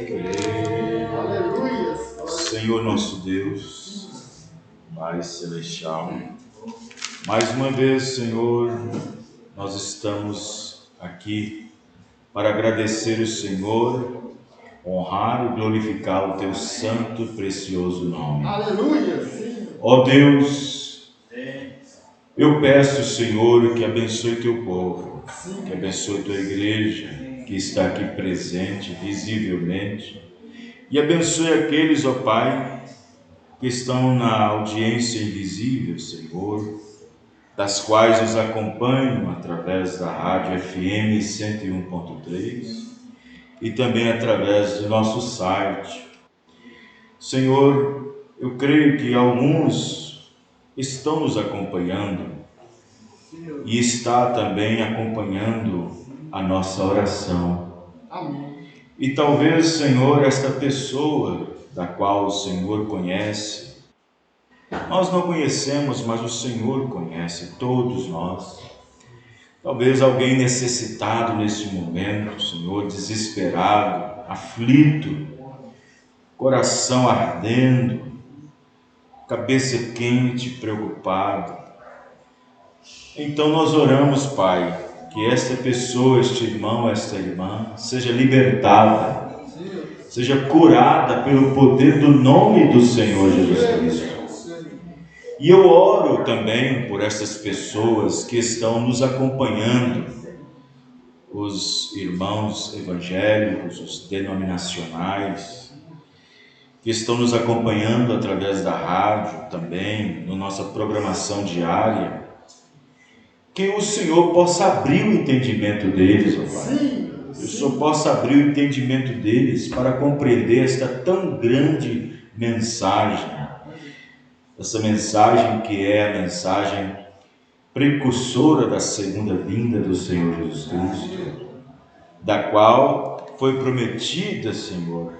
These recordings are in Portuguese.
crer. Aleluia. Senhor nosso Deus, Pai Celestial, mais uma vez, Senhor, nós estamos aqui para agradecer o Senhor, honrar e glorificar o Teu santo e precioso nome. Aleluia. Ó Deus, eu peço, Senhor, que abençoe Teu povo, que abençoe Tua igreja, que está aqui presente, visivelmente, e abençoe aqueles, ó Pai, que estão na audiência invisível, Senhor, das quais nos acompanham através da rádio FM 101.3 e também através do nosso site. Senhor, eu creio que alguns estão nos acompanhando e está também acompanhando a nossa oração. Amém. E talvez, Senhor, esta pessoa da qual o Senhor conhece, nós não conhecemos, mas o Senhor conhece, todos nós. Talvez alguém necessitado nesse momento, Senhor, desesperado, aflito, coração ardendo, cabeça quente, preocupado. Então nós oramos, Pai, que esta pessoa, este irmão, esta irmã, seja libertada, seja curada pelo poder do nome do Senhor Jesus Cristo. E eu oro também por essas pessoas que estão nos acompanhando, os irmãos evangélicos, os denominacionais, que estão nos acompanhando através da rádio também, na nossa programação diária, que o Senhor possa abrir o entendimento deles, ó Pai. Que o Senhor possa abrir o entendimento deles para compreender esta tão grande mensagem. Essa mensagem que é a mensagem precursora da segunda vinda do Senhor Jesus Cristo, da qual foi prometida, Senhor,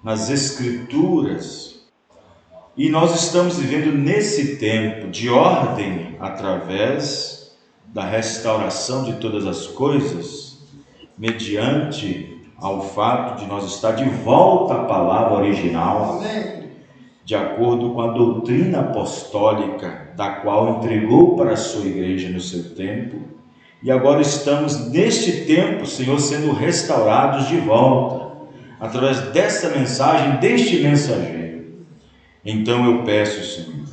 nas Escrituras. E nós estamos vivendo nesse tempo de ordem através da restauração de todas as coisas, mediante ao fato de nós estar de volta à palavra original. Amém. De acordo com a doutrina apostólica, da qual entregou para a sua igreja no seu tempo, e agora estamos neste tempo, Senhor, sendo restaurados de volta, através desta mensagem, deste mensageiro. Então eu peço, Senhor,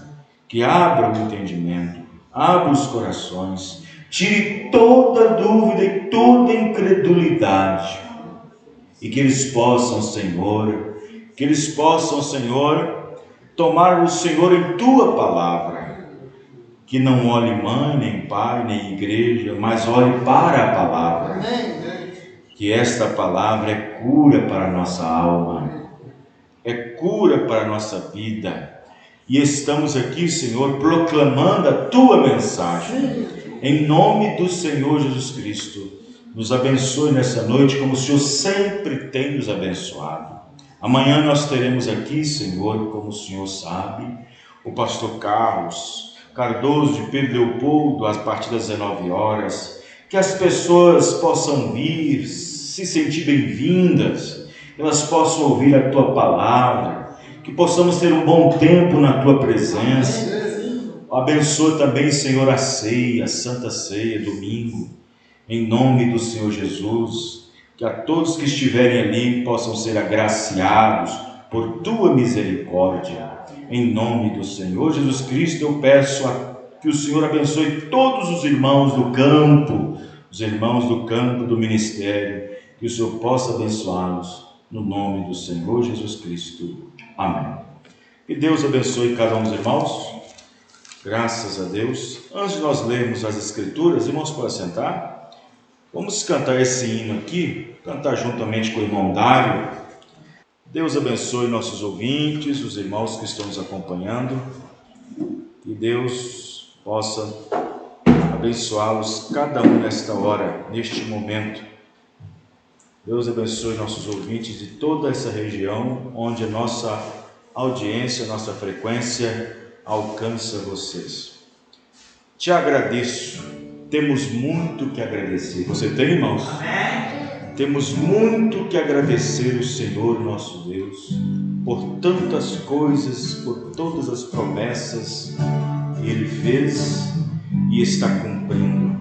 que abra o entendimento, abra os corações, tire toda dúvida e toda incredulidade, e que eles possam, Senhor, tomar o Senhor em Tua palavra, que não olhe mãe, nem pai, nem igreja, mas olhe para a palavra. Amém. Que esta palavra é cura para a nossa alma, é cura para a nossa vida. E estamos aqui, Senhor, proclamando a Tua mensagem. Em nome do Senhor Jesus Cristo, nos abençoe nessa noite como o Senhor sempre tem nos abençoado. Amanhã nós teremos aqui, Senhor, como o Senhor sabe, o pastor Carlos Cardoso de Pedro Leopoldo, a partir das 19 horas, que as pessoas possam vir, se sentir bem-vindas, elas possam ouvir a Tua palavra, que possamos ter um bom tempo na Tua presença. Abençoa também, Senhor, a ceia, a Santa Ceia, domingo, em nome do Senhor Jesus, que a todos que estiverem ali possam ser agraciados por Tua misericórdia. Em nome do Senhor Jesus Cristo, eu peço que o Senhor abençoe todos os irmãos do campo, do ministério, que o Senhor possa abençoá-los, no nome do Senhor Jesus Cristo. Amém. Que Deus abençoe cada um dos irmãos. Graças a Deus. Antes de nós lermos as Escrituras, irmãos, podem sentar. Vamos cantar esse hino aqui, cantar juntamente com o irmão Dário. Deus abençoe nossos ouvintes, os irmãos que estão nos acompanhando. Que Deus possa abençoá-los, cada um nesta hora, neste momento. Deus abençoe nossos ouvintes de toda essa região, onde a nossa audiência, a nossa frequência alcança vocês. Te agradeço, temos muito que agradecer. Você tem, irmãos? Temos muito que agradecer ao Senhor nosso Deus por tantas coisas, por todas as promessas que Ele fez e está cumprindo.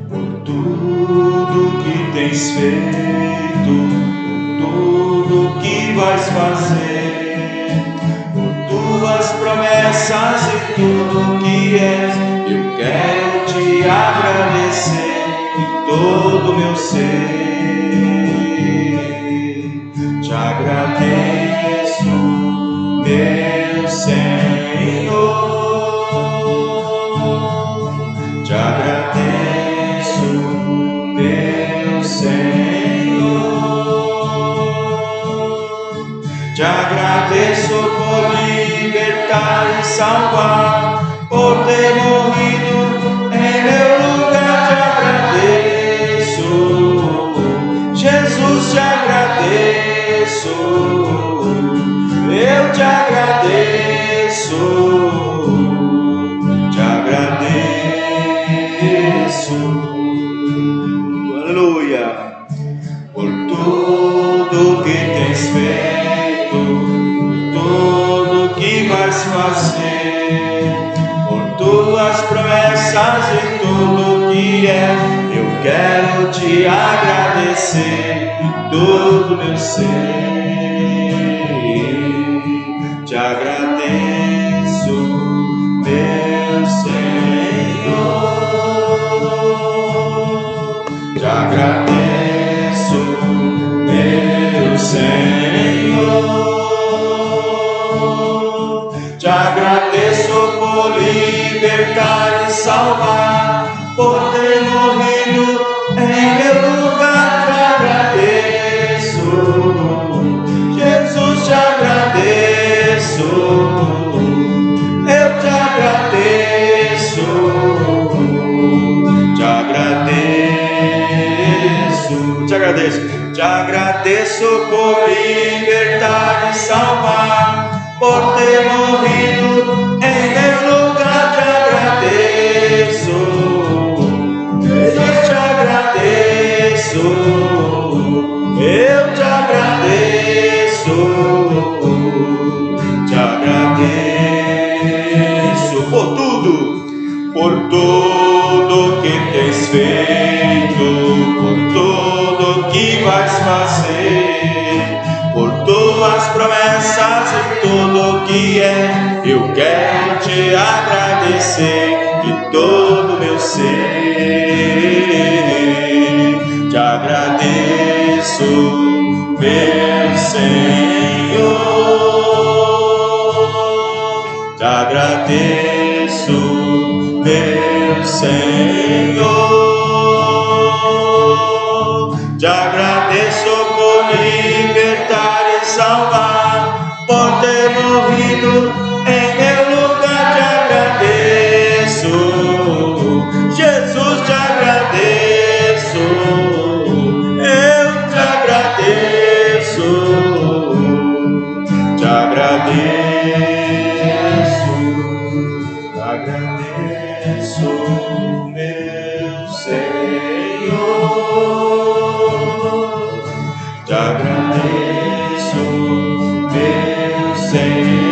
Por tudo que tens feito, por tudo que vais fazer, por tuas promessas e tudo que és, eu quero te agradecer de todo o meu ser. Te agradeço, meu Senhor, te agradeço, meu Senhor, te agradeço por libertar e salvar, por ter morrido em meu lugar. Te agradeço, Jesus, te agradeço, eu te agradeço, te agradeço, aleluia, por tudo que tens feito, tudo que vais fazer, por tuas promessas e tudo que é, eu quero te agradecer de todo meu ser. Te agradeço, meu Senhor, te agradeço, meu Senhor, te agradeço por libertar e salvar, por ter morrido em meu lugar. Te agradeço, Jesus, te agradeço, eu te agradeço, te agradeço, te agradeço, te agradeço por libertar e salvar, por ter morrido em meu lugar. Te agradeço, Jesus, te agradeço, eu te agradeço, te agradeço por tudo que tens feito, por tudo que vais fazer, por tuas promessas e tudo que é, eu quero te agradecer de todo meu ser. Te agradeço, meu Senhor, te agradeço, meu Senhor, te agradeço por libertar e salvar, por ter morrido em meu lugar. Te agradeço, Jesus, te agradeço, eu te agradeço, te agradeço, te agradeço, meu Senhor, te agradeço, meu Senhor,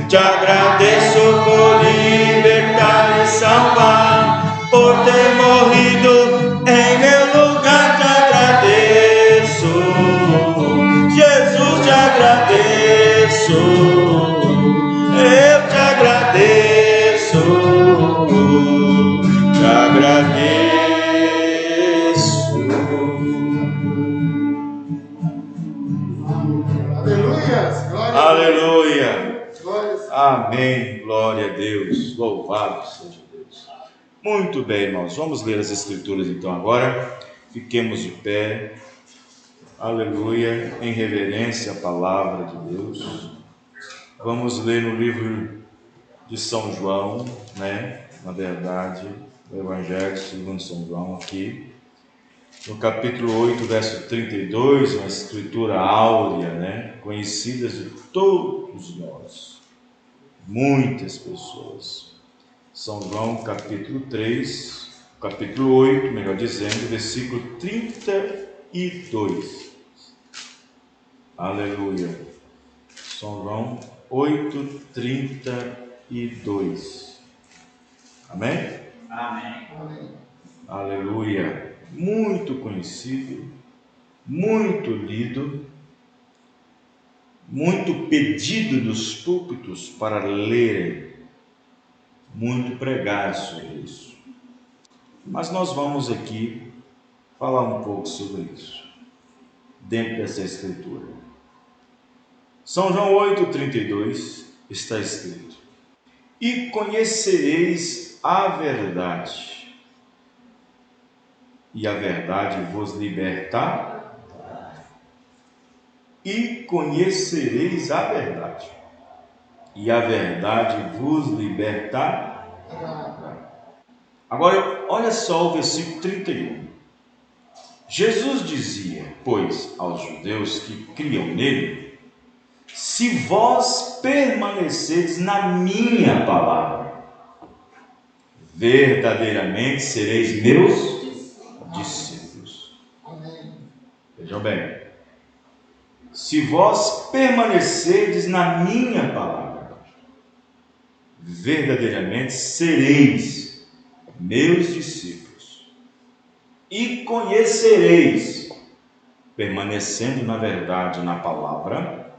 te agradeço por libertar e salvar, por ter morrido em meu lugar. Te agradeço, Jesus, te agradeço, eu te agradeço, te agradeço. Aleluia! Aleluia! Glórias. Amém, glória a Deus, louvado seja Deus. Muito bem, irmãos, vamos ler as Escrituras então agora, fiquemos de pé, aleluia, em reverência à palavra de Deus. Vamos ler no livro de São João, né, na verdade, o Evangelho segundo São João aqui, no capítulo 8, verso 32, uma escritura áurea, né? Conhecida de todos nós, muitas pessoas. São João, capítulo 3, capítulo 8, melhor dizendo, versículo 32. Aleluia. São João 8, 32. Amém? Amém. Aleluia. Muito conhecido, muito lido, muito pedido nos púlpitos para lerem, muito pregado sobre isso. Mas nós vamos aqui falar um pouco sobre isso, dentro dessa escritura. São João 8,32 está escrito: e conhecereis a verdade, e a verdade vos libertará. E conhecereis a verdade, e a verdade vos libertará. Agora, olha só o versículo 31. Jesus dizia, pois, aos judeus que criam nele: se vós permaneceres na minha palavra, verdadeiramente sereis meus discípulos. Vejam bem. Se vós permanecerdes na minha palavra, verdadeiramente sereis meus discípulos, e conhecereis, permanecendo na verdade, na palavra,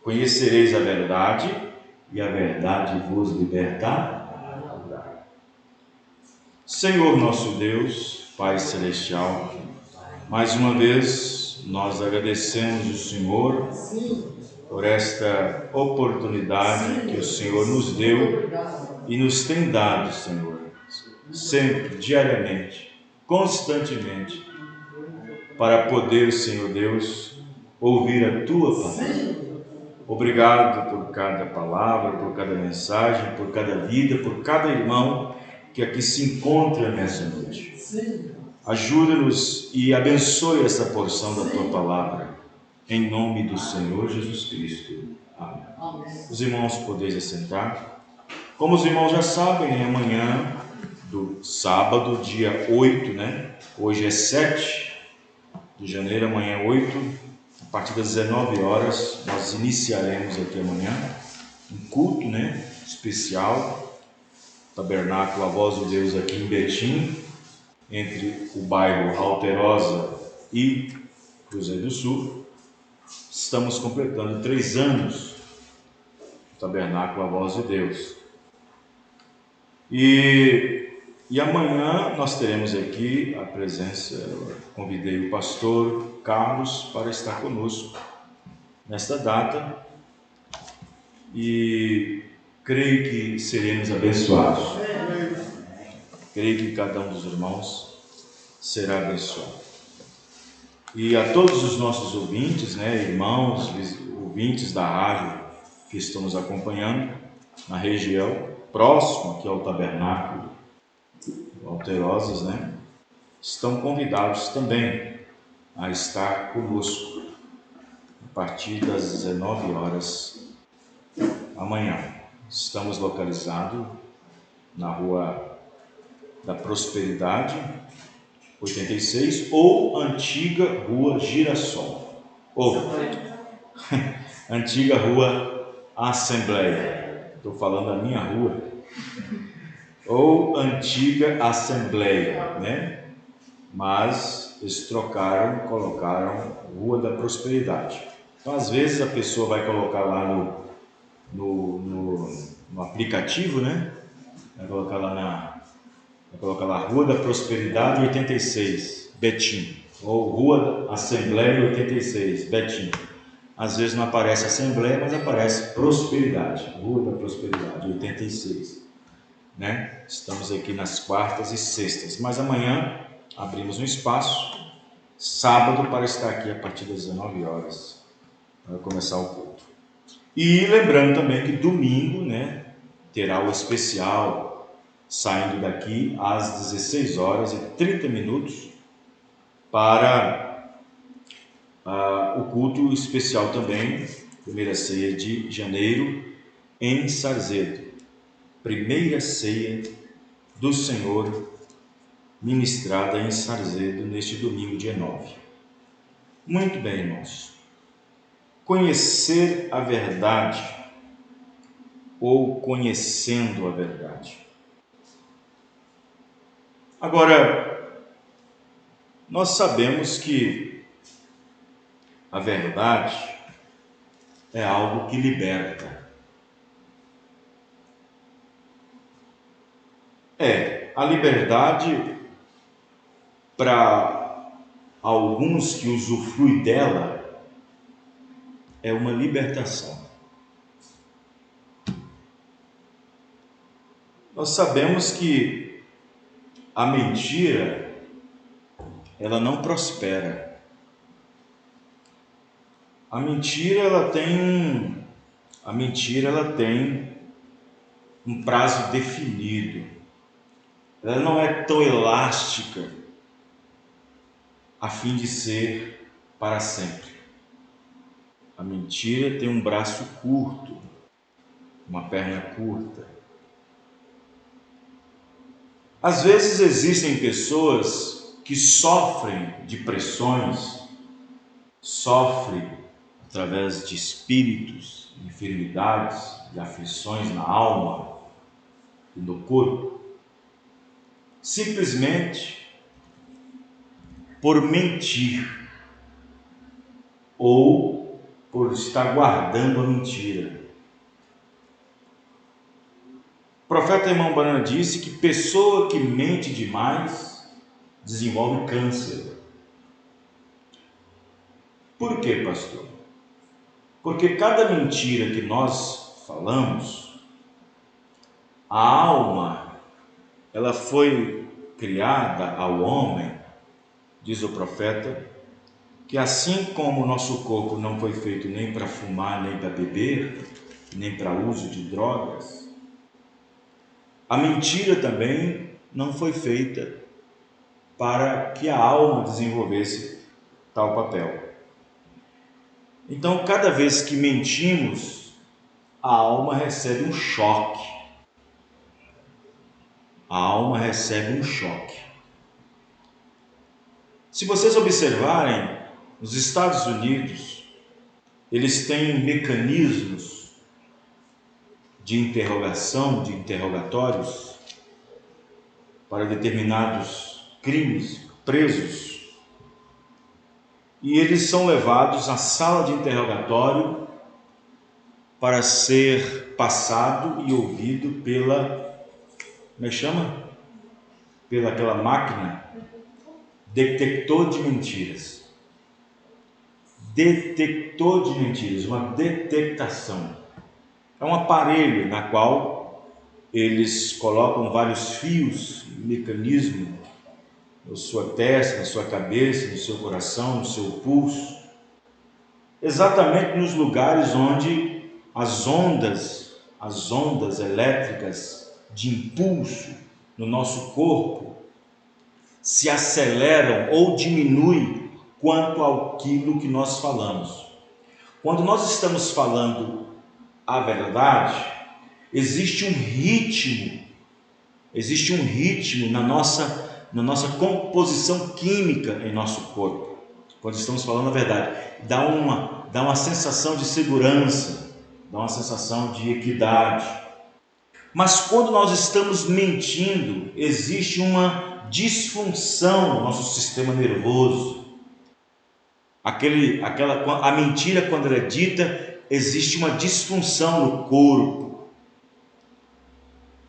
conhecereis a verdade, e a verdade vos libertará. Senhor nosso Deus, Pai Celestial, mais uma vez nós agradecemos o Senhor por esta oportunidade que o Senhor nos deu e nos tem dado, Senhor, sempre, diariamente, constantemente, para poder, Senhor Deus, ouvir a Tua palavra. Obrigado por cada palavra, por cada mensagem, por cada vida, por cada irmão que aqui se encontra nessa noite. Ajuda-nos e abençoe essa porção da Tua palavra, em nome do Senhor Jesus Cristo. Amém. Os irmãos podeis assentar. Como os irmãos já sabem, amanhã do sábado, dia 8, né? Hoje é 7 de janeiro, amanhã 8, a partir das 19 horas, nós iniciaremos aqui amanhã um culto, né? Especial, Tabernáculo A Voz de Deus aqui em Betim, entre o bairro Alterosa e Cruzeiro do Sul. Estamos completando 3 anos do Tabernáculo A Voz de Deus. E amanhã nós teremos aqui a presença, convidei o pastor Carlos para estar conosco nesta data e creio que seremos abençoados. Creio que cada um dos irmãos será abençoado. E a todos os nossos ouvintes, né, irmãos, ouvintes da rádio que estão nos acompanhando na região, próximo aqui ao Tabernáculo Alterosas, né, estão convidados também a estar conosco a partir das 19 horas amanhã. Estamos localizados na Rua da Prosperidade, 86, ou antiga Rua Girassol, ou antiga Rua Assembleia. Estou falando da minha rua, ou antiga Assembleia, né? Mas eles trocaram, colocaram Rua da Prosperidade. Então, às vezes a pessoa vai colocar lá no aplicativo, né? Vai colocar lá Rua da Prosperidade 86, Betim, ou Rua da Assembleia 86, Betim. Às vezes não aparece Assembleia, mas aparece Prosperidade, Rua da Prosperidade 86, né? Estamos aqui nas quartas e sextas, mas amanhã abrimos um espaço, sábado, para estar aqui a partir das 19 horas, para começar o culto. E lembrando também que domingo, né, terá o especial, saindo daqui às 16 horas e 30 minutos, para o culto especial também, primeira ceia de janeiro, em Sarzedo. Primeira ceia do Senhor ministrada em Sarzedo neste domingo, dia 9. Muito bem, irmãos. Conhecer a verdade ou conhecendo a verdade. Agora, nós sabemos que a verdade é algo que liberta. A liberdade, para alguns que usufruem dela, é uma libertação. Nós sabemos que a mentira, ela não prospera. A mentira, ela tem um prazo definido. Ela não é tão elástica a fim de ser para sempre. A mentira tem um braço curto, uma perna curta. Às vezes existem pessoas que sofrem de pressões, sofrem através de espíritos, enfermidades, de aflições na alma e no corpo, simplesmente por mentir ou por estar guardando a mentira. O profeta Irmão Banana disse que pessoa que mente demais desenvolve câncer. Por quê, pastor? Porque cada mentira que nós falamos, a alma, ela foi criada ao homem, diz o profeta, que assim como o nosso corpo não foi feito nem para fumar, nem para beber, nem para uso de drogas, a mentira também não foi feita para que a alma desenvolvesse tal papel. Então, cada vez que mentimos, a alma recebe um choque. A alma recebe um choque. Se vocês observarem, nos Estados Unidos, eles têm mecanismos de interrogação, de interrogatórios para determinados crimes, presos. E eles são levados à sala de interrogatório para ser passado e ouvido pela aquela máquina, detector de mentiras. Detector de mentiras, uma detectação. É um aparelho na qual eles colocam vários fios, mecanismo, na sua testa, na sua cabeça, no seu coração, no seu pulso, exatamente nos lugares onde as ondas elétricas de impulso no nosso corpo se aceleram ou diminuem quanto àquilo que nós falamos. Quando nós estamos falando a verdade, existe um ritmo na nossa composição química em nosso corpo. Quando estamos falando a verdade, dá uma sensação de segurança, dá uma sensação de equidade. Mas quando nós estamos mentindo, existe uma disfunção no nosso sistema nervoso. A mentira, quando ela é dita, existe uma disfunção no corpo.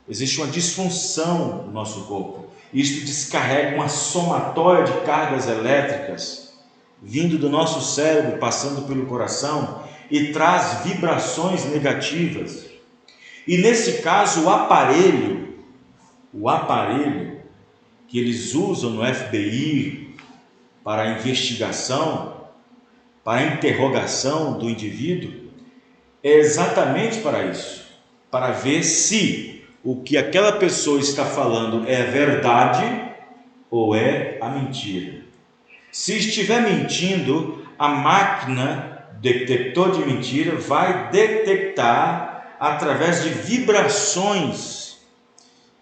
Existe uma disfunção no nosso corpo. Isto descarrega uma somatória de cargas elétricas vindo do nosso cérebro, passando pelo coração e traz vibrações negativas. E nesse caso, o aparelho que eles usam no FBI para a investigação, para a interrogação do indivíduo, é exatamente para isso, para ver se o que aquela pessoa está falando é verdade ou é a mentira. Se estiver mentindo, a máquina detector de mentira vai detectar através de vibrações,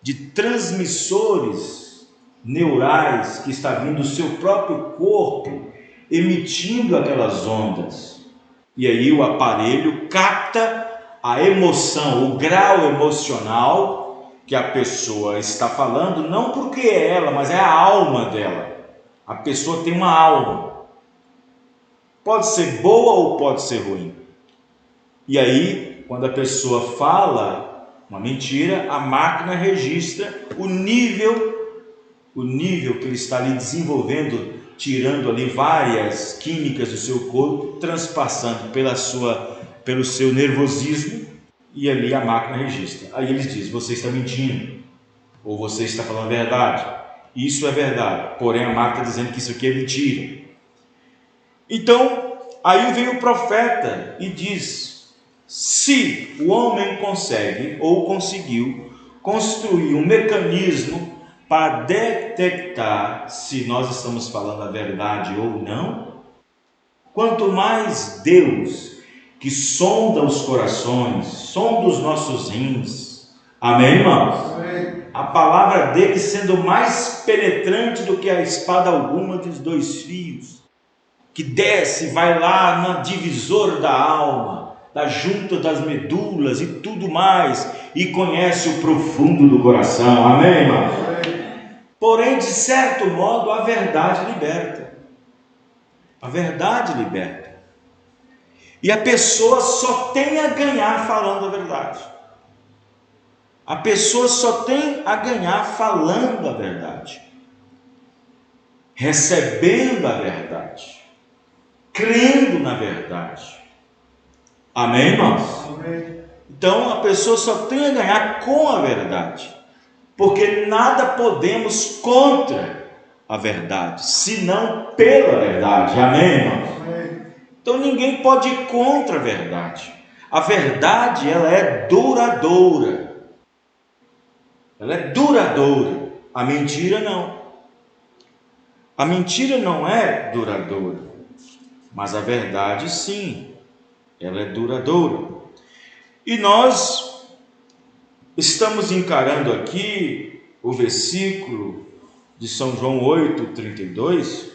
de transmissores neurais que está vindo do seu próprio corpo, emitindo aquelas ondas. E aí o aparelho capta a emoção, o grau emocional que a pessoa está falando, não porque é ela, mas é a alma dela. A pessoa tem uma alma. Pode ser boa ou pode ser ruim. E aí, quando a pessoa fala uma mentira, a máquina registra o nível que ele está ali desenvolvendo, tirando ali várias químicas do seu corpo, transpassando pelo seu nervosismo, e ali a máquina registra. Aí eles dizem: você está mentindo, ou você está falando a verdade. Isso é verdade, porém a máquina está dizendo que isso aqui é mentira. Então, aí vem o profeta e diz: se o homem consegue ou conseguiu construir um mecanismo para detectar se nós estamos falando a verdade ou não, quanto mais Deus, que sonda os corações, sonda os nossos rins, amém, irmãos? Amém. A palavra dele sendo mais penetrante do que a espada alguma dos dois fios, que desce, vai lá na divisor da alma, da junta das medulas e tudo mais, e conhece o profundo do coração, amém, irmãos? Porém, de certo modo, a verdade liberta. A verdade liberta. E a pessoa só tem a ganhar falando a verdade. A pessoa só tem a ganhar falando a verdade, recebendo a verdade, crendo na verdade. Amém, irmãos? Amém. Então a pessoa só tem a ganhar com a verdade, porque nada podemos contra a verdade, senão pela verdade. Amém, irmãos? Amém. Então ninguém pode ir contra a verdade. A verdade, ela é duradoura. Ela é duradoura. A mentira não. A mentira não é duradoura, mas a verdade sim, ela é duradoura. E nós estamos encarando aqui o versículo de São João 8:32,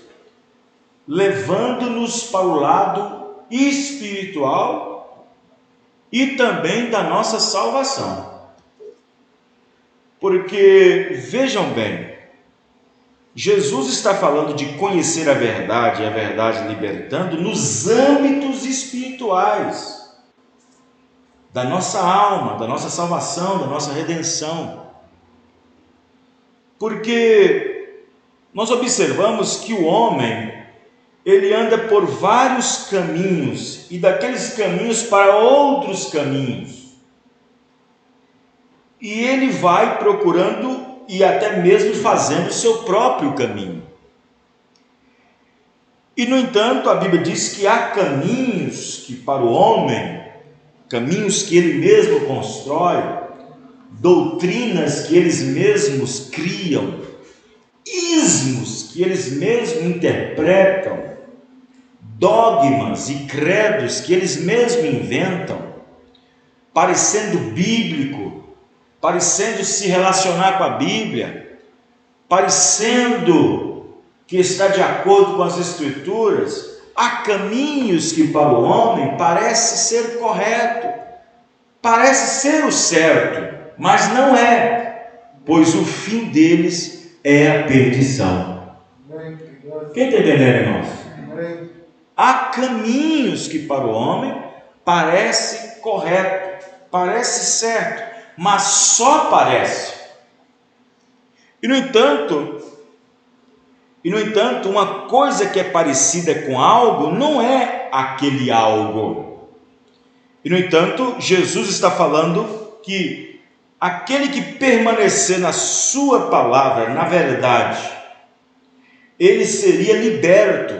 levando-nos para o lado espiritual e também da nossa salvação. Porque, vejam bem, Jesus está falando de conhecer a verdade e a verdade libertando nos âmbitos espirituais da nossa alma, da nossa salvação, da nossa redenção. Porque nós observamos que o homem, ele anda por vários caminhos e daqueles caminhos para outros caminhos. E ele vai procurando e até mesmo fazendo o seu próprio caminho. E no entanto, a Bíblia diz que há caminhos que para o homem, caminhos que ele mesmo constrói, doutrinas que eles mesmos criam, ismos que eles mesmos interpretam, dogmas e credos que eles mesmos inventam, parecendo bíblico, parecendo se relacionar com a Bíblia, parecendo que está de acordo com as Escrituras. Há caminhos que para o homem parece ser correto, parece ser o certo, mas não é, pois o fim deles é a perdição. Quem está entendendo, irmãos? Há caminhos que para o homem parece correto, parece certo, mas só parece. E no entanto, uma coisa que é parecida com algo não é aquele algo. E no entanto, Jesus está falando que aquele que permanecer na sua palavra, na verdade, ele seria liberto,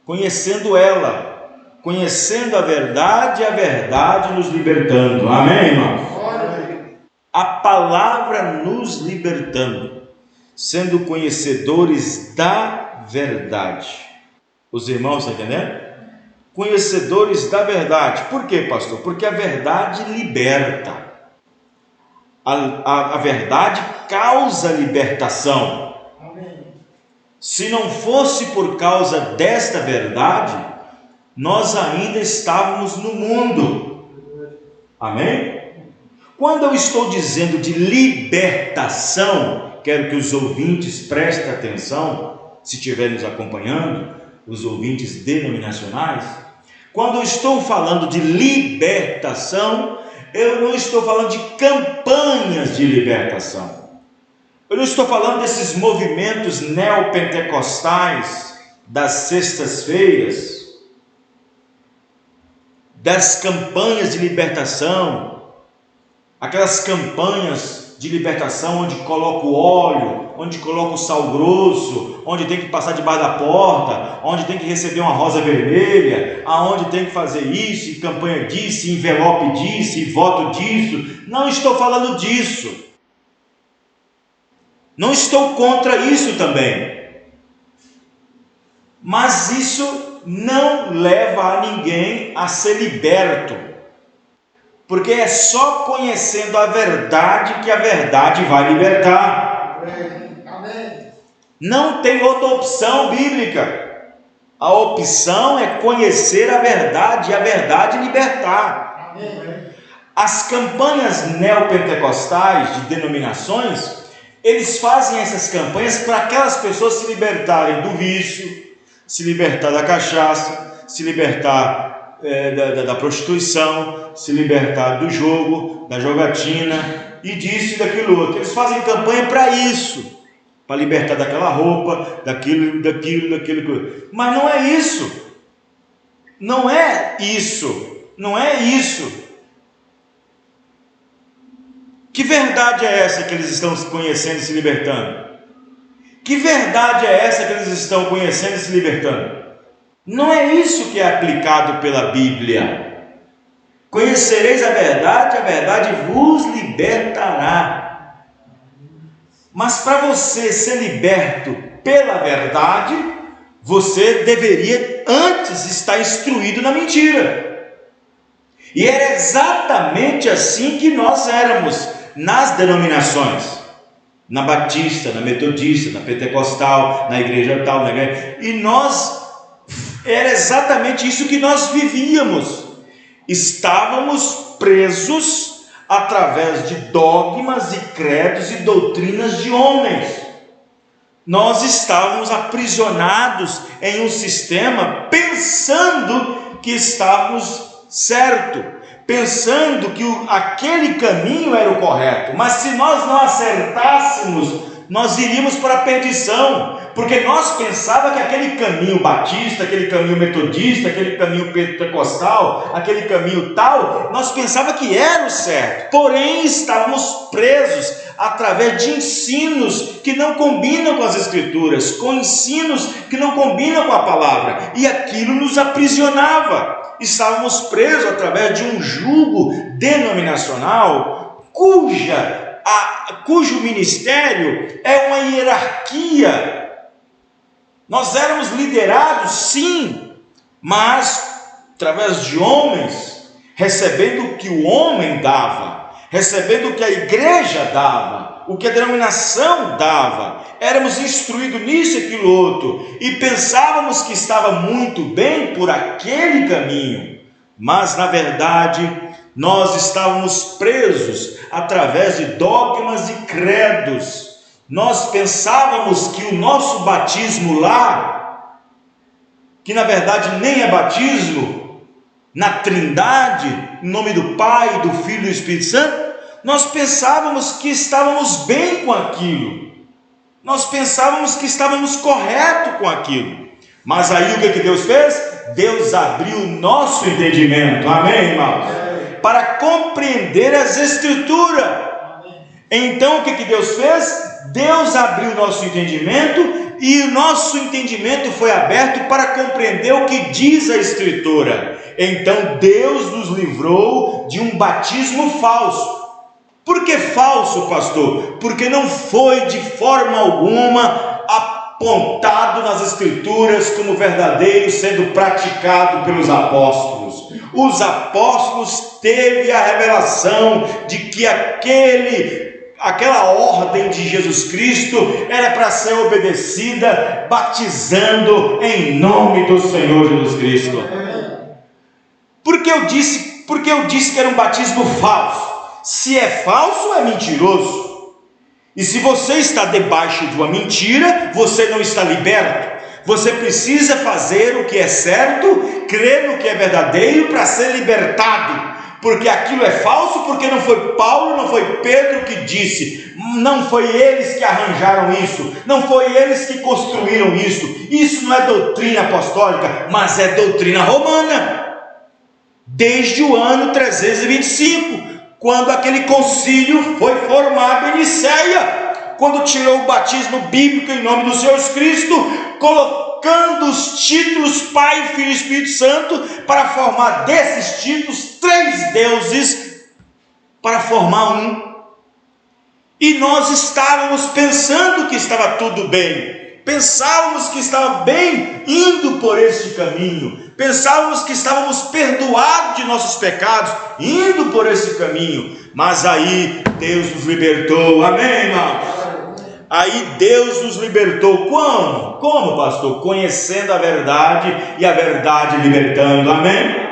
conhecendo ela, conhecendo a verdade nos libertando. Amém, irmão? A palavra nos libertando, sendo conhecedores da verdade. Os irmãos estão entendendo? Conhecedores da verdade. Por quê, pastor? Porque a verdade liberta. A verdade causa libertação. Se não fosse por causa desta verdade, nós ainda estávamos no mundo. Amém? Quando eu estou dizendo de libertação, quero que os ouvintes prestem atenção, se estiverem nos acompanhando, os ouvintes denominacionais. Quando eu estou falando de libertação, eu não estou falando de campanhas de libertação. Eu não estou falando desses movimentos neopentecostais das sextas-feiras, das campanhas de libertação, aquelas campanhas de libertação onde coloca o óleo, onde coloca o sal grosso, onde tem que passar debaixo da porta, onde tem que receber uma rosa vermelha, aonde tem que fazer isso, e campanha disso, e envelope disso, e voto disso. Não estou falando disso. Não estou contra isso também. Mas isso não leva a ninguém a ser liberto. Porque é só conhecendo a verdade que a verdade vai libertar. Amém. Não tem outra opção bíblica. A opção é conhecer a verdade e a verdade libertar. Amém. As campanhas neopentecostais de denominações, eles fazem essas campanhas para aquelas pessoas se libertarem do vício, se libertar da cachaça, se libertar da prostituição, se libertar do jogo, da jogatina e disso e daquilo outro. Eles fazem campanha para isso, para libertar daquela roupa, daquilo. Mas não é isso. Não é isso. Não é isso. Que verdade é essa que eles estão conhecendo e se libertando? Que verdade é essa que eles estão conhecendo e se libertando? Não é isso que é aplicado pela Bíblia. Conhecereis a verdade vos libertará. Mas para você ser liberto pela verdade, você deveria antes estar instruído na mentira. E era exatamente assim que nós éramos nas denominações. Na batista, na metodista, na pentecostal, na igreja tal, na igreja. E era exatamente isso que nós vivíamos. Estávamos presos através de dogmas e credos e doutrinas de homens. Nós estávamos aprisionados em um sistema pensando que estávamos certo, pensando que aquele caminho era o correto. Mas se nós não acertássemos, nós iríamos para a perdição, porque nós pensávamos que aquele caminho batista, aquele caminho metodista, aquele caminho pentecostal, aquele caminho tal, nós pensávamos que era o certo, porém estávamos presos através de ensinos que não combinam com as escrituras, com ensinos que não combinam com a palavra, e aquilo nos aprisionava. Estávamos presos através de um jugo denominacional cujo ministério é uma hierarquia. Nós éramos liderados, sim, mas através de homens, recebendo o que o homem dava, recebendo o que a igreja dava, o que a denominação dava. Éramos instruídos nisso e aquilo outro, e pensávamos que estava muito bem por aquele caminho, mas na verdade nós estávamos presos através de dogmas e credos. Nós pensávamos que o nosso batismo lá, que na verdade nem é batismo, na Trindade, em nome do Pai, do Filho e do Espírito Santo, nós pensávamos que estávamos bem com aquilo, nós pensávamos que estávamos corretos com aquilo. Mas aí o que Deus fez? Deus abriu o nosso entendimento, amém, irmãos? Para compreender as Escrituras. Então o que Deus fez? Deus abriu o nosso entendimento, e o nosso entendimento foi aberto para compreender o que diz a Escritura. Então Deus nos livrou de um batismo falso. Por que falso, pastor? Porque não foi de forma alguma a apontado nas Escrituras como verdadeiro, sendo praticado pelos apóstolos. Os apóstolos teve a revelação de que aquela ordem de Jesus Cristo era para ser obedecida, batizando em nome do Senhor Jesus Cristo. Porque eu disse que era um batismo falso. Se é falso, é mentiroso. E se você está debaixo de uma mentira, você não está liberto. Você precisa fazer o que é certo, crer no que é verdadeiro para ser libertado. Porque aquilo é falso, porque não foi Paulo, não foi Pedro que disse, não foi eles que arranjaram isso, não foi eles que construíram isso. Isso não é doutrina apostólica, mas é doutrina romana. Desde o ano 325, quando aquele concílio foi formado em Nicéia, quando tirou o batismo bíblico em nome do Senhor Cristo, colocando os títulos Pai, Filho e Espírito Santo, para formar desses títulos 3 deuses, para formar um. E nós estávamos pensando que estava tudo bem, pensávamos que estava bem indo por este caminho, pensávamos que estávamos perdoados de nossos pecados, indo por esse caminho, mas aí Deus nos libertou, amém, irmãos? Aí Deus nos libertou, como? Como, pastor? Conhecendo a verdade e a verdade libertando, amém?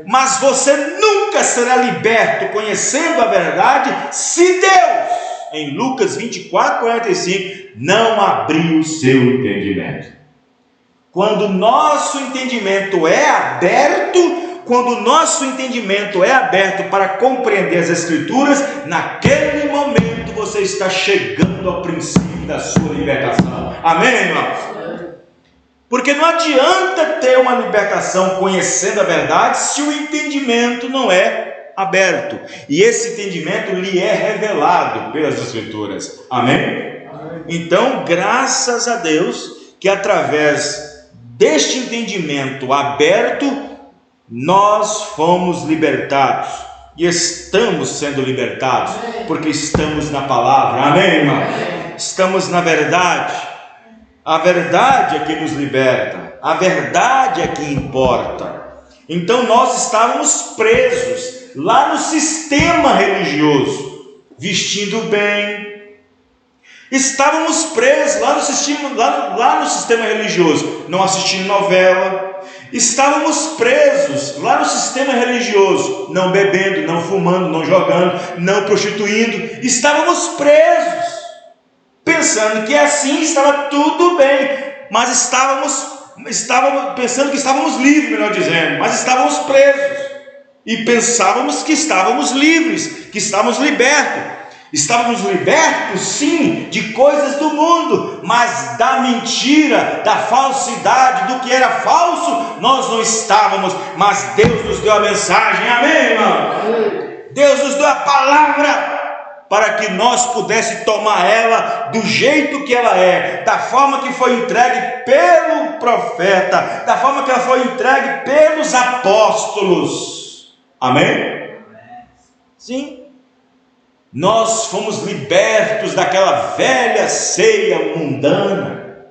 Mas você nunca será liberto conhecendo a verdade se Deus, em Lucas 24:45, não abrir o seu entendimento. Quando o nosso entendimento é aberto, para compreender as Escrituras, naquele momento você está chegando ao princípio da sua libertação. Amém, irmãos? Porque não adianta ter uma libertação conhecendo a verdade se o entendimento não é aberto. E esse entendimento lhe é revelado pelas Escrituras. Amém? Então, graças a Deus que através deste entendimento aberto, nós fomos libertados e estamos sendo libertados, porque estamos na palavra, amém, irmão? Estamos na verdade. A verdade é que nos liberta, a verdade é que importa. Então nós estávamos presos lá no sistema religioso, vestindo bem. Estávamos presos lá no sistema religioso, não assistindo novela. Estávamos presos lá no sistema religioso, não bebendo, não fumando, não jogando, não prostituindo. Estávamos presos, pensando que assim estava tudo bem, mas estávamos pensando que estávamos livres, melhor dizendo, mas estávamos presos. E pensávamos que estávamos livres, que estávamos libertos. Estávamos libertos, sim, de coisas do mundo, mas da mentira, da falsidade, do que era falso, nós não estávamos. Mas Deus nos deu a mensagem, amém, irmão? Deus nos deu a palavra para que nós pudéssemos tomar ela do jeito que ela é, da forma que foi entregue pelo profeta, da forma que ela foi entregue pelos apóstolos. Amém? Sim. Nós fomos libertos daquela velha ceia mundana,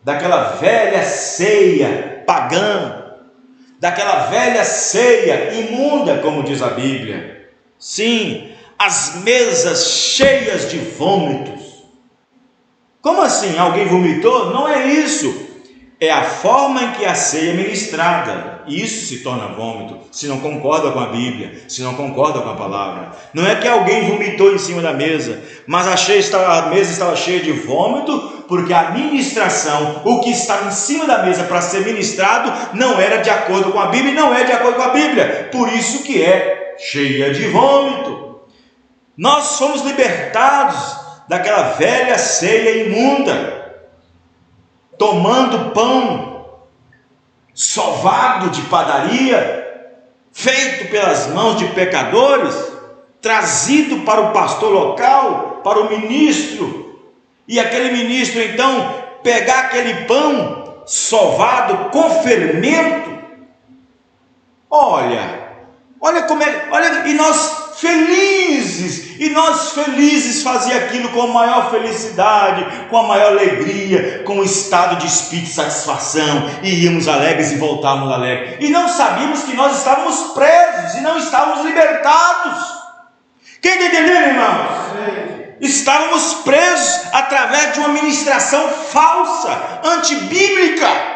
daquela velha ceia pagã, daquela velha ceia imunda, como diz a Bíblia. Sim, as mesas cheias de vômitos. Como assim? Alguém vomitou? Não é isso. É a forma em que a ceia é ministrada. Isso se torna vômito, se não concorda com a Bíblia, se não concorda com a palavra. Não é que alguém vomitou em cima da mesa, mas a mesa estava cheia de vômito, porque a ministração, o que estava em cima da mesa para ser ministrado, não era de acordo com a Bíblia e não é de acordo com a Bíblia. Por isso que é cheia de vômito. Nós fomos libertados daquela velha ceia imunda, tomando pão sovado de padaria, feito pelas mãos de pecadores, trazido para o pastor local, para o ministro, e aquele ministro então pegar aquele pão sovado com fermento. Olha como é, olha, e nós felizes felizes, e nós felizes fazia aquilo com a maior felicidade, com a maior alegria, com um estado de espírito de satisfação, e íamos alegres e voltávamos alegres, e não sabíamos que nós estávamos presos e não estávamos libertados. Quem está entendendo, irmãos? Estávamos presos através de uma ministração falsa, antibíblica.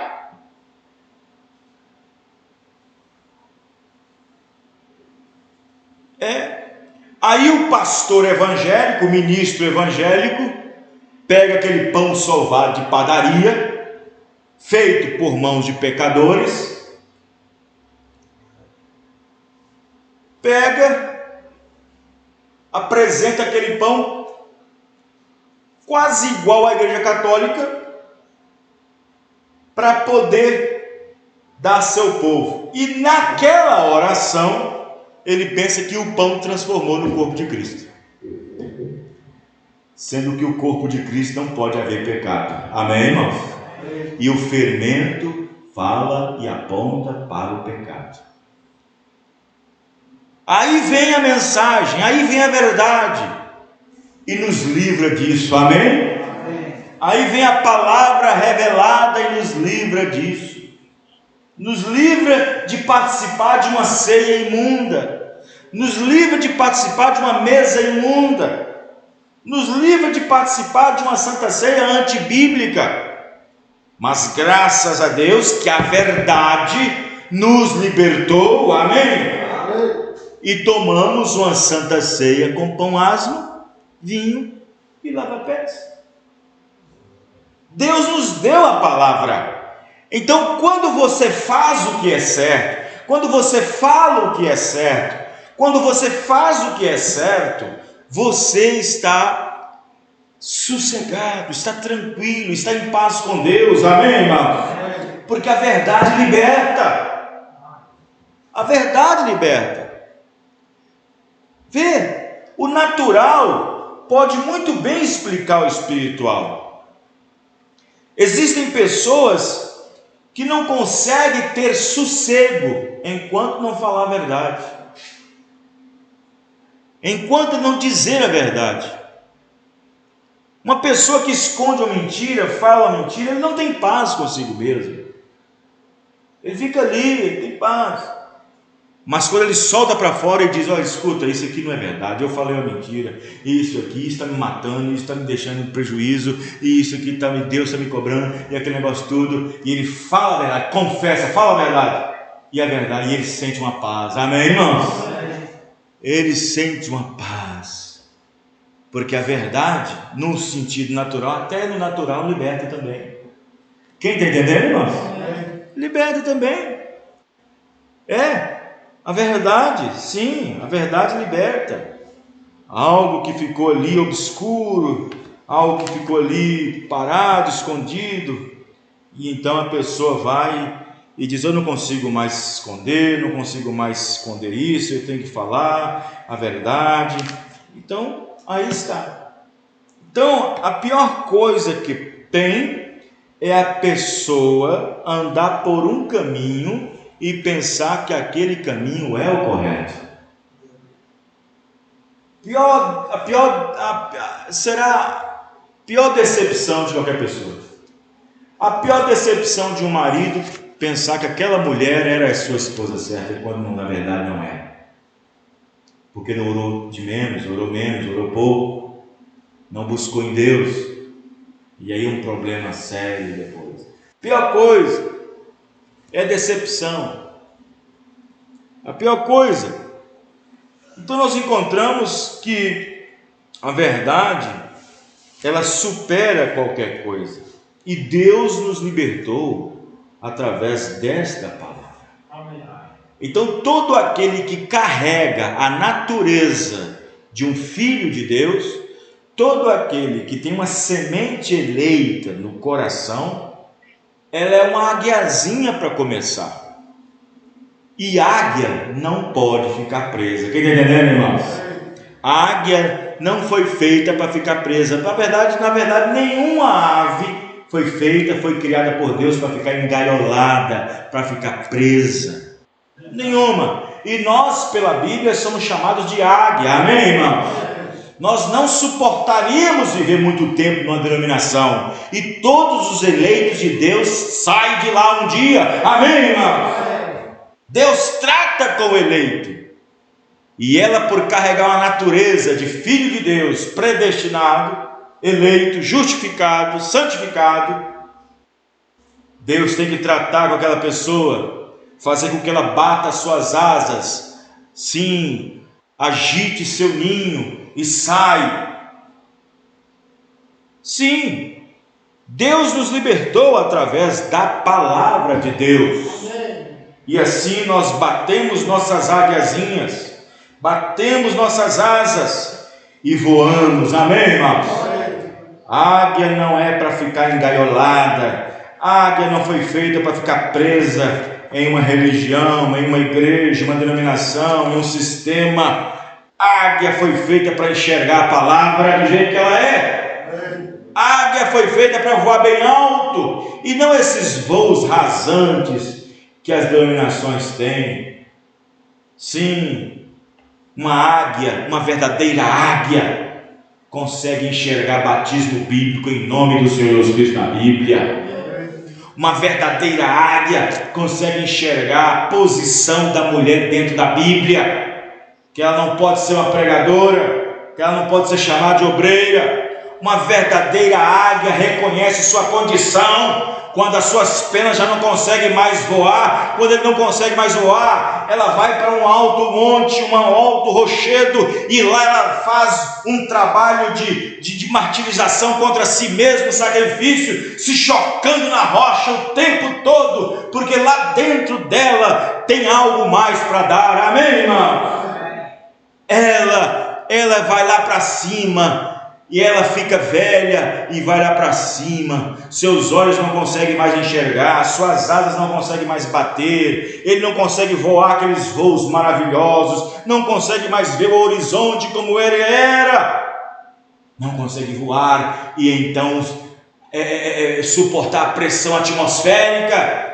Aí o pastor evangélico, o ministro evangélico, pega aquele pão sovado de padaria, feito por mãos de pecadores, apresenta aquele pão quase igual à igreja católica, para poder dar a seu povo. E naquela oração, ele pensa que o pão transformou no corpo de Cristo, sendo que o corpo de Cristo não pode haver pecado. Amém, irmãos? E o fermento fala e aponta para o pecado. Aí vem a mensagem, aí vem a verdade e nos livra disso. Amém? Aí vem a palavra revelada e nos livra disso. Nos livra de participar de uma ceia imunda, nos livra de participar de uma mesa imunda, nos livra de participar de uma santa ceia antibíblica. Mas graças a Deus que a verdade nos libertou, amém? E tomamos uma santa ceia com pão asmo, vinho e lava-pés. Deus nos deu a palavra. Então, quando você faz o que é certo, quando você fala o que é certo, quando você faz o que é certo, você está sossegado, está tranquilo, está em paz com Deus, amém, irmão? Porque a verdade liberta. A verdade liberta. Vê, o natural pode muito bem explicar o espiritual. Existem pessoas que não consegue ter sossego enquanto não falar a verdade, enquanto não dizer a verdade. Uma pessoa que esconde uma mentira, fala uma mentira, ele não tem paz consigo mesmo, ele fica ali, ele tem paz. Mas quando ele solta para fora e diz: olha, escuta, isso aqui não é verdade, eu falei uma mentira, isso aqui está me matando, isso está me deixando em prejuízo, e isso aqui Deus está me cobrando, e aquele negócio tudo, e ele fala a verdade, confessa, fala a verdade, e ele sente uma paz, amém, irmãos? Ele sente uma paz, porque a verdade, no sentido natural, até no natural, liberta também. Quem está entendendo, irmãos? Liberta também. A verdade, sim, a verdade liberta. Algo que ficou ali obscuro, algo que ficou ali parado, escondido, e então a pessoa vai e diz: eu não consigo mais esconder isso, eu tenho que falar a verdade. Então, aí está. Então, a pior coisa que tem é a pessoa andar por um caminho e pensar que aquele caminho é o correto. Será a pior decepção de qualquer pessoa. A pior decepção de um marido pensar que aquela mulher era a sua esposa certa, quando na verdade não é. Porque não orou menos, orou pouco, não buscou em Deus, e aí um problema sério depois. Pior coisa é decepção. A pior coisa. Então nós encontramos que a verdade, ela supera qualquer coisa. E Deus nos libertou através desta palavra. Então todo aquele que carrega a natureza de um filho de Deus, todo aquele que tem uma semente eleita no coração, ela é uma águiazinha para começar. E águia não pode ficar presa. Quem está entendendo, irmãos? A águia não foi feita para ficar presa. Na verdade, nenhuma ave foi criada por Deus para ficar engaiolada, para ficar presa. Nenhuma. E nós, pela Bíblia, somos chamados de águia. Amém, irmãos? Nós não suportaríamos viver muito tempo numa denominação. E todos os eleitos de Deus saem de lá um dia. Amém, irmãos? Deus trata com o eleito. E ela, por carregar uma natureza de filho de Deus, predestinado, eleito, justificado, santificado, Deus tem que tratar com aquela pessoa, fazer com que ela bata as suas asas, sim, agite seu ninho e sai. Sim, Deus nos libertou através da palavra de Deus. E assim nós batemos nossas águiazinhas, batemos nossas asas e voamos. Amém, irmãos? Águia não é para ficar engaiolada. Águia não foi feita para ficar presa em uma religião, em uma igreja, uma denominação, em um sistema. Águia foi feita para enxergar a palavra do jeito que ela é. Águia foi feita para voar bem alto, e não esses voos rasantes que as denominações têm. Sim, uma águia, uma verdadeira águia, consegue enxergar batismo bíblico em nome do Senhor Jesus Cristo na Bíblia. Uma verdadeira águia consegue enxergar a posição da mulher dentro da Bíblia, que ela não pode ser uma pregadora, que ela não pode ser chamada de obreira. Uma verdadeira águia reconhece sua condição. Quando as suas penas já não conseguem mais voar, quando ele não consegue mais voar, ela vai para um alto monte, um alto rochedo, e lá ela faz um trabalho de martirização contra si mesmo, sacrifício, se chocando na rocha o tempo todo, porque lá dentro dela tem algo mais para dar. Amém, irmão? Ela vai lá para cima, e ela fica velha e vai lá para cima. Seus olhos não conseguem mais enxergar, suas asas não conseguem mais bater, ele não consegue voar aqueles voos maravilhosos, não consegue mais ver o horizonte como ele era, não consegue voar e então suportar a pressão atmosférica.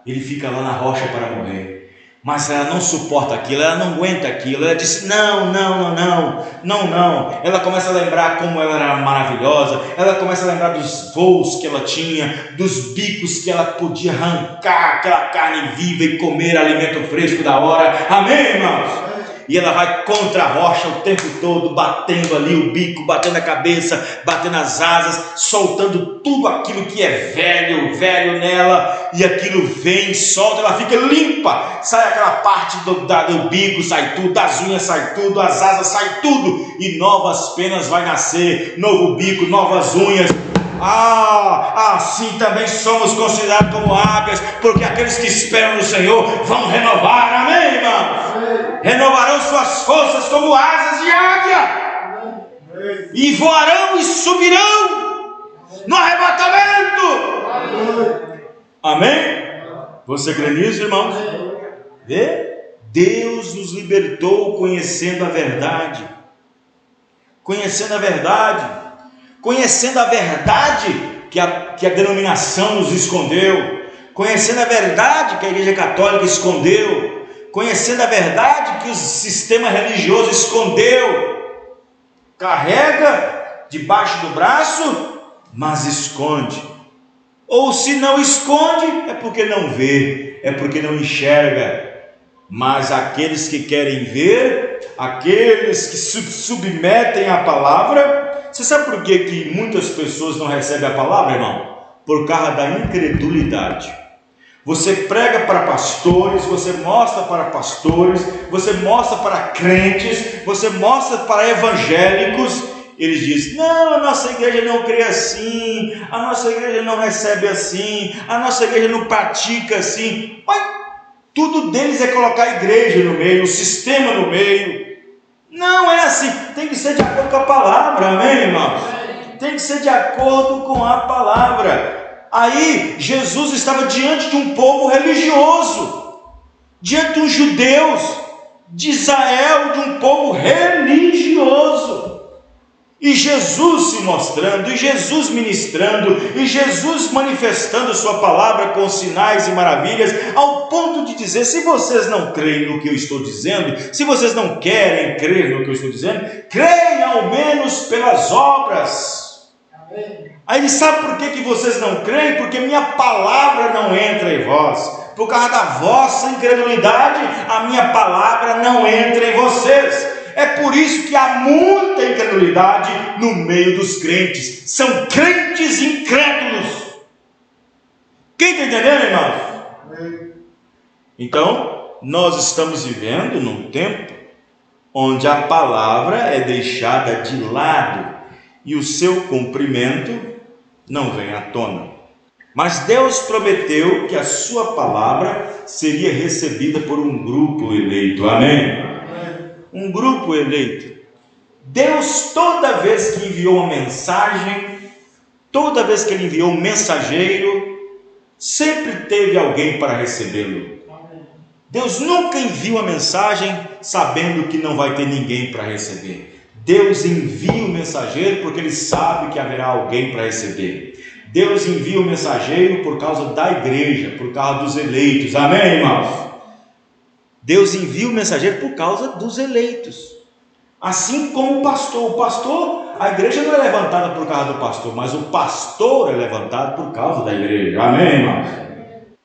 Ele fica lá na rocha para morrer. Mas ela não suporta aquilo, ela não aguenta aquilo. Ela disse: não. Ela começa a lembrar como ela era maravilhosa. Ela começa a lembrar dos voos que ela tinha, dos bicos que ela podia arrancar aquela carne viva e comer alimento fresco da hora. Amém, irmãos? E ela vai contra a rocha o tempo todo, batendo ali o bico, batendo a cabeça, batendo as asas, soltando tudo aquilo que é velho nela, e aquilo vem, solta, ela fica limpa, sai aquela parte do bico, sai tudo, das unhas sai tudo, as asas sai tudo, e novas penas vai nascer, novo bico, novas unhas. Assim também somos considerados como águias, porque aqueles que esperam no Senhor vão renovar. Amém, irmãos? Renovarão suas forças como asas de águia, e voarão e subirão no arrebatamento. Amém? Você crê nisso, irmãos? Deus nos libertou conhecendo a verdade, conhecendo a verdade que a denominação nos escondeu, conhecendo a verdade que a Igreja Católica escondeu, conhecendo a verdade que o sistema religioso escondeu. Carrega debaixo do braço, mas esconde. Ou se não esconde, é porque não vê, é porque não enxerga. Mas aqueles que querem ver, aqueles que se submetem à palavra. Você sabe por que muitas pessoas não recebem a palavra, irmão? Por causa da incredulidade. Você prega para pastores, você mostra para pastores, você mostra para crentes, você mostra para evangélicos. Eles dizem: não, a nossa igreja não crê assim, a nossa igreja não recebe assim, a nossa igreja não pratica assim. Mas tudo deles é colocar a igreja no meio, o sistema no meio. Não é assim, tem que ser de acordo com a palavra, amém, irmãos? Tem que ser de acordo com a palavra. Aí Jesus estava diante de um povo religioso, diante dos judeus de Israel, de um povo religioso. E Jesus se mostrando, e Jesus ministrando, e Jesus manifestando sua palavra com sinais e maravilhas, ao ponto de dizer: se vocês não creem no que eu estou dizendo, se vocês não querem crer no que eu estou dizendo, creem ao menos pelas obras. Aí ele: sabe por que vocês não creem? Porque minha palavra não entra em vós. Por causa da vossa incredulidade, a minha palavra não entra em vocês. É por isso que há muita incredulidade no meio dos crentes. São crentes incrédulos. Quem está entendendo, irmãos? Então, nós estamos vivendo num tempo onde a palavra é deixada de lado e o seu cumprimento não vem à tona. Mas Deus prometeu que a sua palavra seria recebida por um grupo eleito. Amém? Um grupo eleito. Deus, toda vez que enviou uma mensagem, toda vez que ele enviou um mensageiro, sempre teve alguém para recebê-lo. Deus nunca envia uma mensagem sabendo que não vai ter ninguém para receber. Deus envia o mensageiro porque ele sabe que haverá alguém para receber. Deus envia o mensageiro por causa da igreja, por causa dos eleitos. Amém, irmãos? Deus envia o mensageiro por causa dos eleitos. Assim como o pastor, a igreja não é levantada por causa do pastor, mas o pastor é levantado por causa da igreja. Amém, irmãos?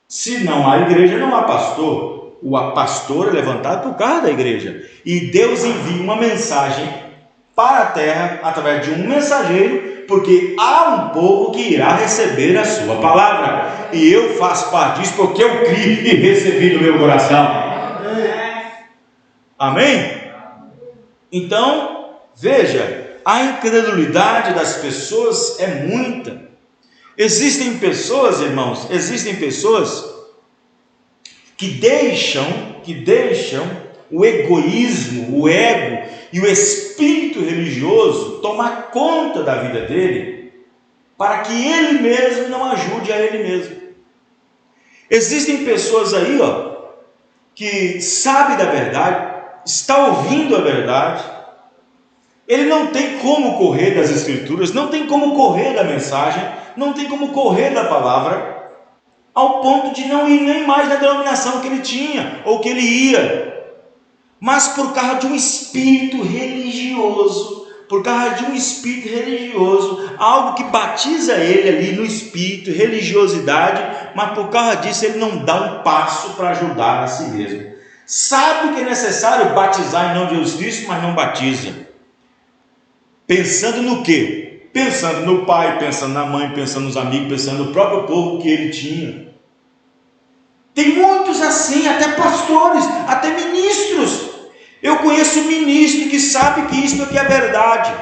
Se não há igreja, não há pastor. O pastor é levantado por causa da igreja. E Deus envia uma mensagem para a terra através de um mensageiro, porque há um povo que irá receber a sua palavra. E eu faço parte disso porque eu criei e recebi no meu coração. Amém? Então, veja, a incredulidade das pessoas é muita. Existem pessoas, irmãos, que deixam o egoísmo, o ego e o espírito religioso tomar conta da vida dele, para que ele mesmo não ajude a ele mesmo. Existem pessoas aí, que sabe da verdade, está ouvindo a verdade, ele não tem como correr das escrituras, não tem como correr da mensagem, não tem como correr da palavra, ao ponto de não ir nem mais na denominação que ele tinha, ou que ele ia, mas por causa de um espírito religioso, algo que batiza ele ali no espírito, religiosidade, mas por causa disso ele não dá um passo para ajudar a si mesmo. Sabe que é necessário batizar em nome de Jesus Cristo, mas não batiza. Pensando no quê? Pensando no pai, pensando na mãe, pensando nos amigos, pensando no próprio povo que ele tinha. Tem muitos assim, até pastores, até ministros. Eu conheço um ministro que sabe que isso aqui é verdade,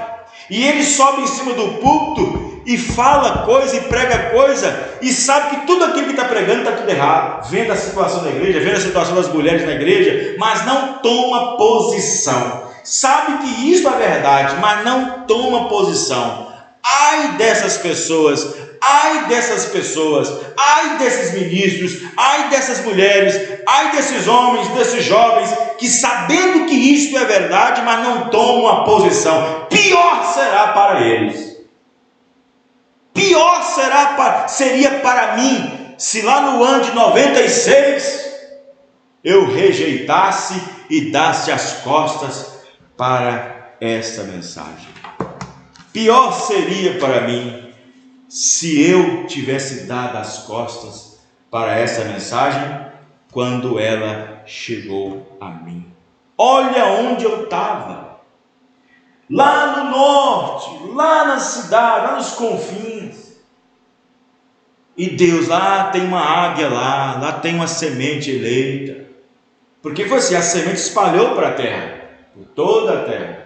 e ele sobe em cima do púlpito e fala coisa e prega coisa, e sabe que tudo aquilo que está pregando está tudo errado, vendo a situação da igreja, vendo a situação das mulheres na igreja, mas não toma posição. Sabe que isso é verdade, mas não toma posição. Ai dessas pessoas, ai desses ministros, ai dessas mulheres, ai desses homens, desses jovens, que sabendo que isto é verdade, mas não tomam a posição. Pior será para eles. Pior seria para mim, se lá no ano de 96, eu rejeitasse e dasse as costas para esta mensagem. Pior seria para mim se eu tivesse dado as costas para essa mensagem quando ela chegou a mim. Olha onde eu estava, lá no norte, lá na cidade, lá nos confins. E Deus, lá tem uma águia, lá tem uma semente eleita. Porque foi assim, a semente espalhou para a terra, por toda a terra.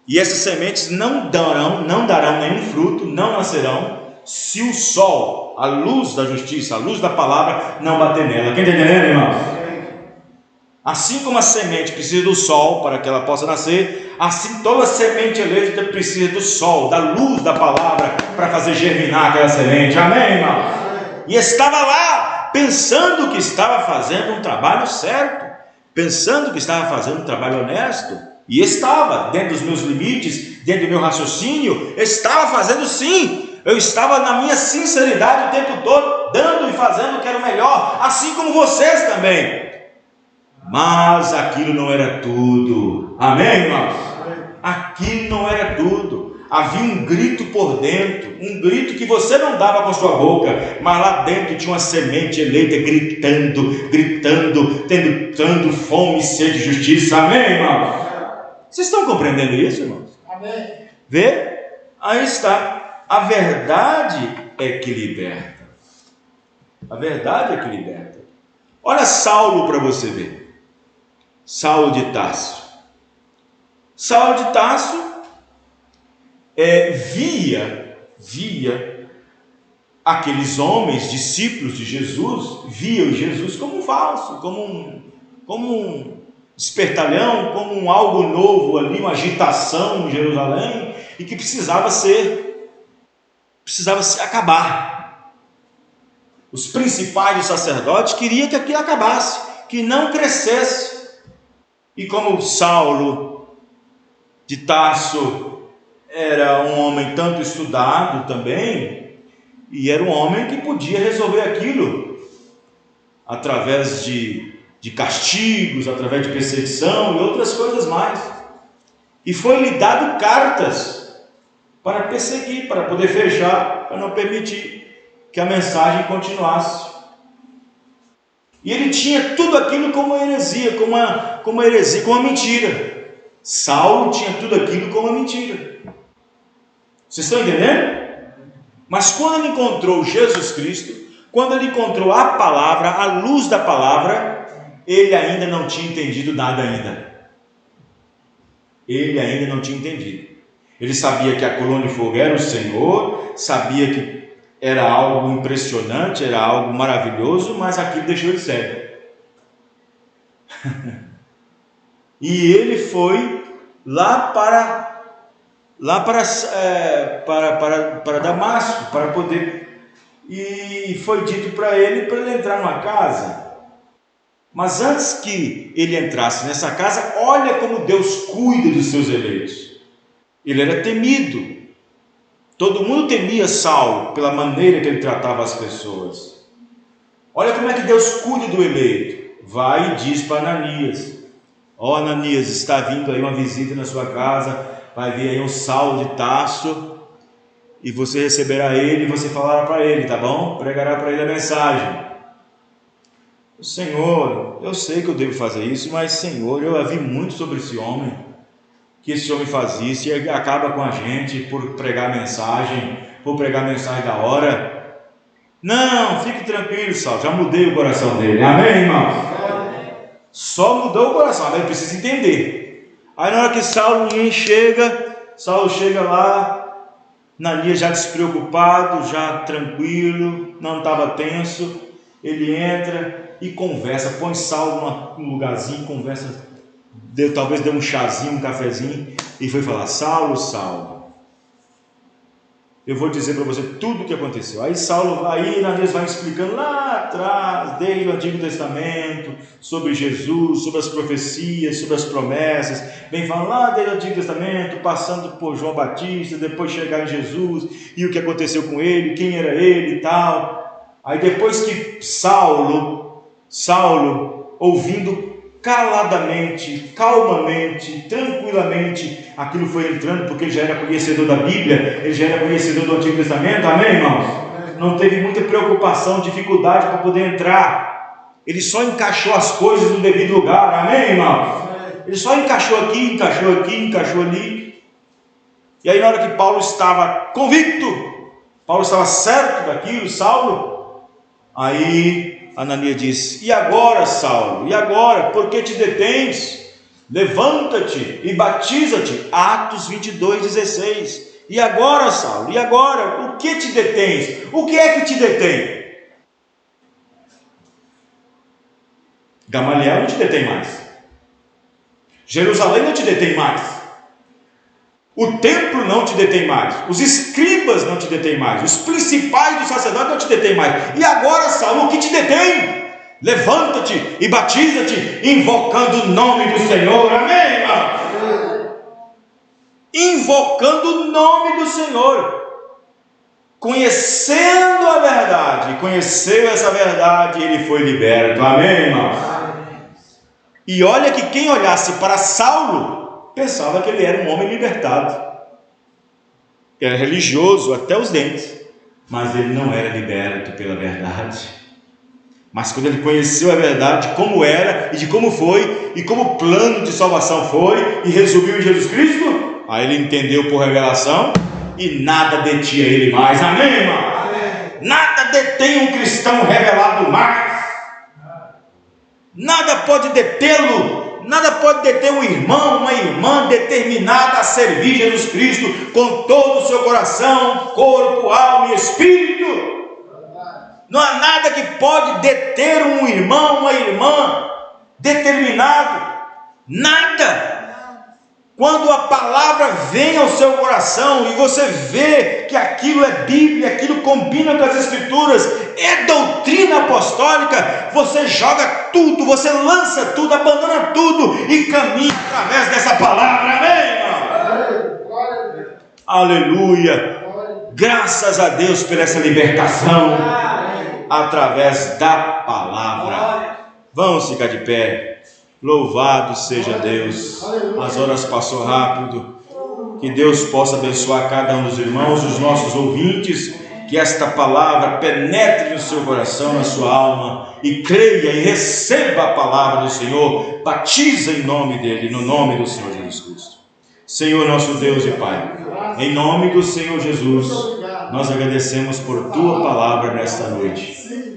E essas sementes não darão nenhum fruto, não nascerão, se o sol, a luz da justiça, a luz da palavra, não bater nela. Quem está entendendo, irmãos? Assim como a semente precisa do sol para que ela possa nascer, assim toda semente eleita precisa do sol, da luz da palavra, para fazer germinar aquela semente. Amém, irmãos? E estava lá, pensando que estava fazendo um trabalho certo, pensando que estava fazendo um trabalho honesto, E estava dentro dos meus limites, dentro do meu raciocínio, estava fazendo sim. Eu estava na minha sinceridade o tempo todo, dando e fazendo o que era o melhor, assim como vocês também. Mas aquilo não era tudo. Amém, irmãos? Aquilo não era tudo. Havia um grito por dentro, um grito que você não dava com a sua boca, mas lá dentro tinha uma semente eleita gritando, tendo fome e sede de justiça. Amém, irmãos? Vocês estão compreendendo isso, irmãos? Amém. Vê? Aí está. A verdade é que liberta. A verdade é que liberta. Olha Saulo para você ver. Saulo de Tarso. Saulo de Tarso via aqueles homens, discípulos de Jesus, viam Jesus como um falso, como um espertalhão, como um algo novo ali, uma agitação em Jerusalém, e que precisava se acabar. Os principais dos sacerdotes queriam que aquilo acabasse, que não crescesse. E como Saulo de Tarso era um homem tanto estudado também, e era um homem que podia resolver aquilo através de castigos, através de perseguição e outras coisas mais. E foi-lhe dado cartas para perseguir, para poder fechar, para não permitir que a mensagem continuasse. E ele tinha tudo aquilo como uma heresia, como uma mentira. Saulo tinha tudo aquilo como uma mentira. Vocês estão entendendo? Mas quando ele encontrou Jesus Cristo, quando ele encontrou a palavra, a luz da palavra, ele ainda não tinha entendido nada ainda. Ele ainda não tinha entendido. Ele sabia que a coluna de fogo era o Senhor, sabia que era algo impressionante, era algo maravilhoso, mas aquilo deixou ele cego. E ele foi lá para Damasco, para poder, e foi dito para ele entrar numa casa. Mas antes que ele entrasse nessa casa, olha como Deus cuida dos seus eleitos. Ele era temido. Todo mundo temia Saulo pela maneira que ele tratava as pessoas. Olha como é que Deus cuida do eleito. Vai e diz para Ananias: ó, Ananias, está vindo aí uma visita na sua casa, vai vir aí um Saulo de Tarso, e você receberá ele, e você falará para ele, tá bom? Pregará para ele a mensagem. Senhor, eu sei que eu devo fazer isso, mas Senhor, eu ouvi muito sobre esse homem, que esse homem faz isso e acaba com a gente por pregar a mensagem da hora. Não, fique tranquilo, Saulo, já mudei o coração dele. Amém, irmãos? Só mudou o coração, mas ele precisa entender. Aí na hora que Saulo chega lá, Ananias já despreocupado, já tranquilo, não estava tenso. Ele entra e conversa, põe Saulo num lugarzinho, conversa, talvez deu um chazinho, um cafezinho, e foi falar: Saulo, eu vou dizer para você tudo o que aconteceu. Aí Ananias vai explicando lá atrás, desde o Antigo Testamento, sobre Jesus, sobre as profecias, sobre as promessas, vem falando lá desde o Antigo Testamento, passando por João Batista, depois chegar em Jesus, e o que aconteceu com ele, quem era ele e tal. Aí depois que Saulo, ouvindo caladamente, calmamente, tranquilamente, aquilo foi entrando, porque ele já era conhecedor da Bíblia, ele já era conhecedor do Antigo Testamento, amém, irmãos? Não teve muita preocupação, dificuldade para poder entrar. Ele só encaixou as coisas no devido lugar, amém, irmãos? Ele só encaixou aqui, encaixou ali. E aí na hora que Paulo estava convicto, Paulo estava certo daquilo, Saulo, aí Ananias disse: e agora, Saulo? E agora? Por que te detens? Levanta-te e batiza-te. Atos 22:16. E agora, Saulo? E agora? O que te detens? O que é que te detém? Gamaliel não te detém mais. Jerusalém não te detém mais. O templo não te detém mais, os escribas não te detêm mais, os principais dos sacerdotes não te detêm mais. E agora, Saulo, o que te detém? Levanta-te e batiza-te, invocando o nome do Senhor. Amém, irmão? invocando o nome do Senhor, conhecendo a verdade, conheceu essa verdade e ele foi liberto. Amém, irmãos? E olha que quem olhasse para Saulo pensava que ele era um homem libertado, era religioso até os dentes, mas ele não era liberto pela verdade. Mas quando ele conheceu a verdade, como era e de como foi, e como o plano de salvação foi, e resumiu em Jesus Cristo, aí ele entendeu por revelação, e nada detinha ele mais. Amém, irmão? Amém. Nada detém um cristão revelado mais. Nada pode detê-lo. Nada pode deter um irmão, uma irmã determinada a servir Jesus Cristo com todo o seu coração, corpo, alma e espírito. Não há nada que pode deter um irmão, uma irmã determinado. Nada. Quando a palavra vem ao seu coração e você vê que aquilo é Bíblia, aquilo combina com as Escrituras, é doutrina apostólica, você joga tudo, você lança tudo, abandona tudo e caminha através dessa palavra. Amém, irmão? Aleluia. Graças a Deus por essa libertação através da palavra. Vamos ficar de pé. Louvado seja Deus. As horas passou rápido. Que Deus possa abençoar cada um dos irmãos, os nossos ouvintes, que esta palavra penetre no seu coração, na sua alma, e creia e receba a palavra do Senhor. Batiza em nome dele, no nome do Senhor Jesus Cristo. Senhor nosso Deus e Pai, em nome do Senhor Jesus, nós agradecemos por tua palavra nesta noite.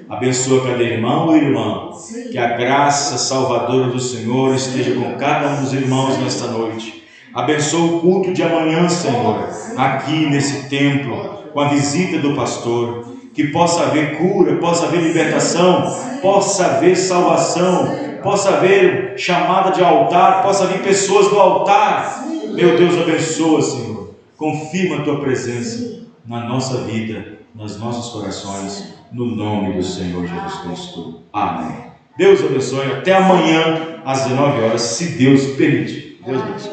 Abençoa cada irmão e irmã, que a graça salvadora do Senhor esteja com cada um dos irmãos nesta noite. Abençoa o culto de amanhã, Senhor, aqui nesse templo, com a visita do pastor, que possa haver cura, possa haver libertação, possa haver salvação, possa haver chamada de altar, possa haver pessoas do altar. Meu Deus, abençoa, Senhor, confirma a tua presença na nossa vida, nos nossos corações, no nome do Senhor Jesus Cristo. Amém. Deus abençoe. Até amanhã, às 19 horas, se Deus permitir. Deus abençoe.